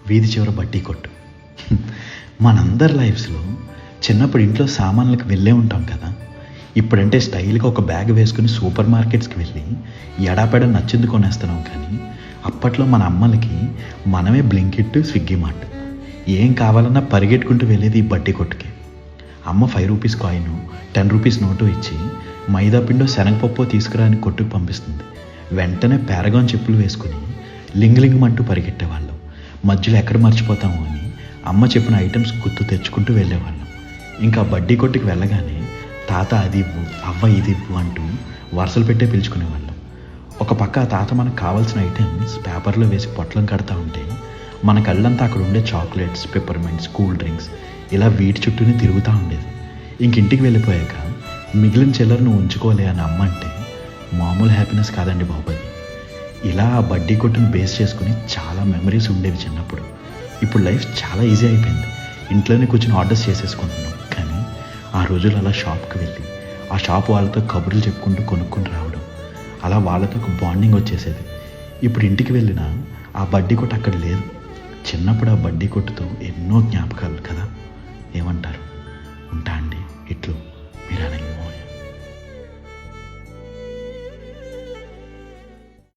వీధి చివర బడ్డీ కొట్టు. మనందరి లైఫ్స్లో చిన్నప్పుడు ఇంట్లో సామాన్లకు వెళ్ళే ఉంటాం కదా. ఇప్పుడంటే స్టైల్గా ఒక బ్యాగ్ వేసుకుని సూపర్ మార్కెట్స్కి వెళ్ళి ఎడాపెడ నచ్చింది కొనేస్తున్నాం. కానీ అప్పట్లో మన అమ్మలకి మనమే బ్లింకిట్, స్విగ్గీ మార్ట్ ఏం కావాలన్నా పరిగెట్టుకుంటూ వెళ్ళేది ఈ బడ్డీ కొట్టుకి. అమ్మ 5 రూపీస్ కాయిన్, 10 రూపీస్ నోటు ఇచ్చి మైదా పిండో శనగపప్పు తీసుకురాని కొట్టుకు పంపిస్తుంది. వెంటనే పారగాన్ చెప్పులు వేసుకుని లింగలింగమంటూ పరిగెట్టేవాళ్ళం. మధ్యలో ఎక్కడ మర్చిపోతాము అని అమ్మ చెప్పిన ఐటమ్స్ గుర్తు తెచ్చుకుంటూ వెళ్ళేవాళ్ళం. ఇంకా బడ్డీ కొట్టుకు వెళ్ళగానే తాత అది ఇవ్వు, అవ్వ ఇది ఇవ్వు అంటూ వరుసలు పెట్టే పిలుచుకునేవాళ్ళం. ఒక పక్క ఆ తాత మనకు కావాల్సిన ఐటమ్స్ పేపర్లో వేసి పొట్లం కడతా ఉంటే మన కళ్ళంతా అక్కడ ఉండే చాక్లెట్స్, పెప్పర్మెంట్స్, కూల్ డ్రింక్స్ ఇలా వీటి చుట్టూనే తిరుగుతూ ఉండేది. ఇంటికి వెళ్ళిపోయాక మిగిలిన చిల్లరను ఉంచుకోలే అని అమ్మ అంటే మామూలు హ్యాపీనెస్ కాదండి బాబు అది. ఇలా ఆ బడ్డీ కొట్టును బేస్ చేసుకుని చాలా మెమరీస్ ఉండేవి చిన్నప్పుడు. ఇప్పుడు లైఫ్ చాలా ఈజీ అయిపోయింది. ఇంట్లోనే కూర్చొని ఆర్డర్స్ చేసేసుకుంటున్నాం. కానీ ఆ రోజులు అలా షాప్కి వెళ్ళి ఆ షాప్ వాళ్ళతో కబుర్లు చెప్పుకుంటూ కొనుక్కొని రావడం, అలా వాళ్ళతో ఒక బాండింగ్ వచ్చేసేది. ఇప్పుడు ఇంటికి వెళ్ళినా ఆ బడ్డీ కొట్టు అక్కడ లేదు. చిన్నప్పుడు ఆ బడ్డీ కొట్టుతో ఎన్నో జ్ఞాపకాలు కదా. ఏమంటారు?